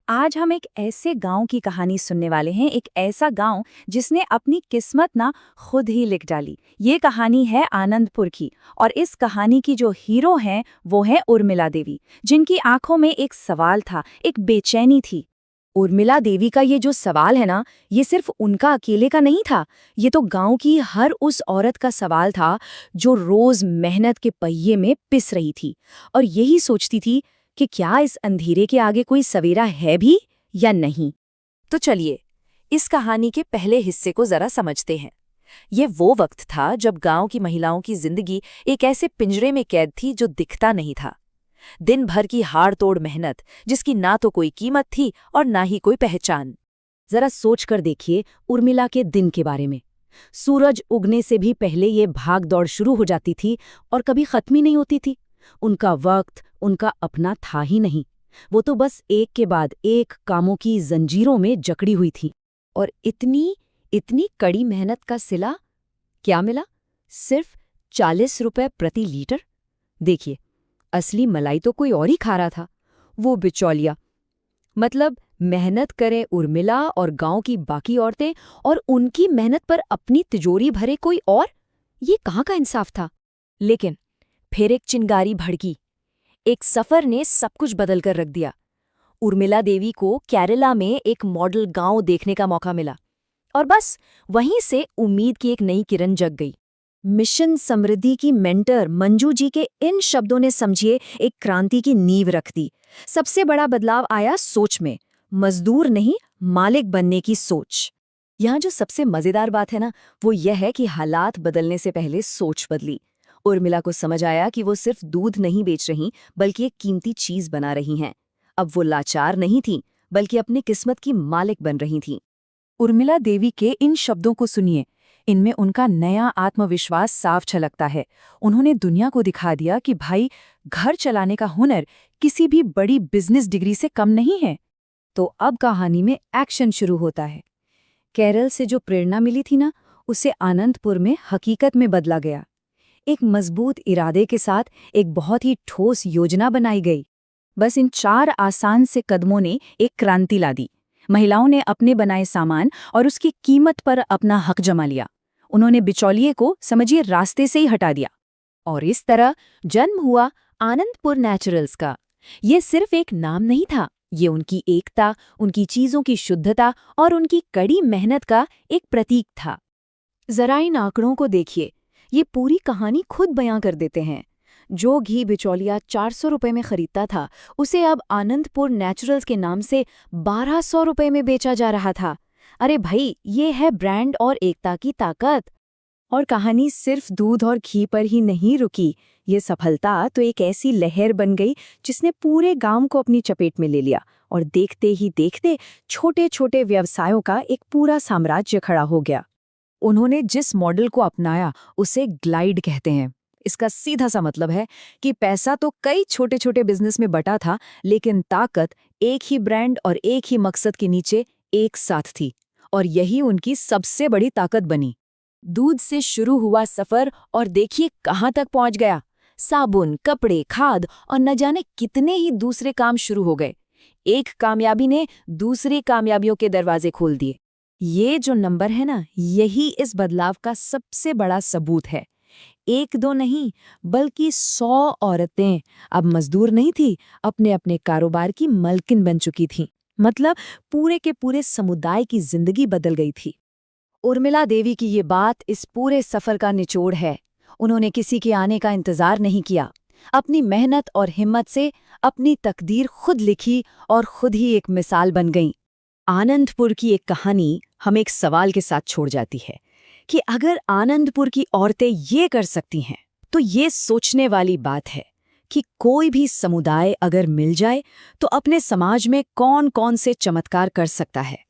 आज हम एक ऐसे गांव की कहानी सुनने वाले हैं, एक ऐसा गांव जिसने अपनी किस्मत ना खुद ही लिख डाली। ये कहानी है आनंदपुर की और इस कहानी की जो हीरो हैं वो है उर्मिला देवी, जिनकी आंखों में एक सवाल था, एक बेचैनी थी। उर्मिला देवी का ये जो सवाल है ना, ये सिर्फ उनका अकेले का नहीं था। ये तो गांव की हर उस औरत का सवाल था जो रोज मेहनत के पहिए में पिस रही थी और यही सोचती थी कि क्या इस अंधेरे के आगे कोई सवेरा है भी या नहीं। तो चलिए इस कहानी के पहले हिस्से को जरा समझते हैं। ये वो वक्त था जब गांव की महिलाओं की जिंदगी एक ऐसे पिंजरे में कैद थी जो दिखता नहीं था। दिन भर की हाड़-तोड़ मेहनत, जिसकी ना तो कोई कीमत थी और ना ही कोई पहचान। जरा सोच कर देखिए उर्मिला के दिन के बारे में। सूरज उगने से भी पहले ये भाग दौड़ शुरू हो जाती थी और कभी खत्म ही नहीं होती थी। उनका वक्त उनका अपना था ही नहीं, वो तो बस एक के बाद एक कामों की जंजीरों में जकड़ी हुई थी। और इतनी इतनी कड़ी मेहनत का सिला क्या मिला? सिर्फ 40 रुपए प्रति लीटर। देखिए, असली मलाई तो कोई और ही खा रहा था, वो बिचौलिया। मतलब मेहनत करें उर्मिला और गांव की बाकी औरतें और उनकी मेहनत पर अपनी तिजोरी भरे कोई और। ये कहाँ का इंसाफ था? लेकिन फिर एक चिंगारी भड़की। एक सफर ने सब कुछ बदल कर रख दिया। उर्मिला देवी को केरला में एक मॉडल गांव देखने का मौका मिला और बस वहीं से उम्मीद की एक नई किरण जग गई। मिशन समृद्धि की मेंटर मंजू जी के इन शब्दों ने समझिए एक क्रांति की नींव रख दी। सबसे बड़ा बदलाव आया सोच में, मजदूर नहीं मालिक बनने की सोच। यहाँ जो सबसे मजेदार बात है ना, वो यह है कि हालात बदलने से पहले सोच बदली। उर्मिला को समझ आया कि वो सिर्फ दूध नहीं बेच रही, बल्कि एक कीमती चीज बना रही हैं। अब वो लाचार नहीं थी, बल्कि अपनी किस्मत की मालिक बन रही थी। उर्मिला देवी के इन शब्दों को सुनिए, इनमें उनका नया आत्मविश्वास साफ झलकता है। उन्होंने दुनिया को दिखा दिया कि भाई, घर चलाने का हुनर किसी भी बड़ी बिजनेस डिग्री से कम नहीं है। तो अब कहानी में एक्शन शुरू होता है। केरल से जो प्रेरणा मिली थी ना, उसे आनंदपुर में हकीकत में बदला गया। एक मजबूत इरादे के साथ एक बहुत ही ठोस योजना बनाई गई। बस इन 4 आसान से कदमों ने एक क्रांति ला दी। महिलाओं ने अपने बनाए सामान और उसकी कीमत पर अपना हक जमा लिया। उन्होंने बिचौलिए को समझिए रास्ते से ही हटा दिया। और इस तरह जन्म हुआ आनंदपुर नेचुरल्स का। ये सिर्फ एक नाम नहीं था, ये उनकी एकता, उनकी चीजों की शुद्धता और उनकी कड़ी मेहनत का एक प्रतीक था। जरा इन आंकड़ों को देखिए, ये पूरी कहानी खुद बयां कर देते हैं। जो घी बिचौलिया 400 रुपए में खरीदता था, उसे अब आनंदपुर नेचुरल्स के नाम से 1200 रुपए में बेचा जा रहा था। अरे भाई, ये है ब्रांड और एकता की ताकत। और कहानी सिर्फ दूध और घी पर ही नहीं रुकी। ये सफलता तो एक ऐसी लहर बन गई जिसने पूरे गांव को अपनी चपेट में ले लिया और देखते ही देखते छोटे छोटे व्यवसायों का एक पूरा साम्राज्य खड़ा हो गया। उन्होंने जिस मॉडल को अपनाया उसे ग्लाइड कहते हैं। इसका सीधा सा मतलब है कि पैसा तो कई छोटे छोटे बिजनेस में बटा था, लेकिन ताकत एक ही ब्रांड और एक ही मकसद के नीचे एक साथ थी। और यही उनकी सबसे बड़ी ताकत बनी। दूध से शुरू हुआ सफर और देखिए कहाँ तक पहुंच गया। साबुन, कपड़े, खाद और न जाने कितने ही दूसरे काम शुरू हो गए। एक कामयाबी ने दूसरी कामयाबियों के दरवाजे खोल दिए। ये जो नंबर है ना, यही इस बदलाव का सबसे बड़ा सबूत है। एक दो नहीं, बल्कि 100 औरतें अब मजदूर नहीं थी, अपने अपने कारोबार की मालकिन बन चुकी थीं। मतलब पूरे के पूरे समुदाय की जिंदगी बदल गई थी। उर्मिला देवी की ये बात इस पूरे सफर का निचोड़ है। उन्होंने किसी के आने का इंतजार नहीं किया। अपनी मेहनत और हिम्मत से अपनी तकदीर खुद लिखी और खुद ही एक मिसाल बन गईं। आनंदपुर की एक कहानी हमें एक सवाल के साथ छोड़ जाती है कि अगर आनंदपुर की औरतें ये कर सकती हैं, तो ये सोचने वाली बात है कि कोई भी समुदाय अगर मिल जाए तो अपने समाज में कौन कौन से चमत्कार कर सकता है।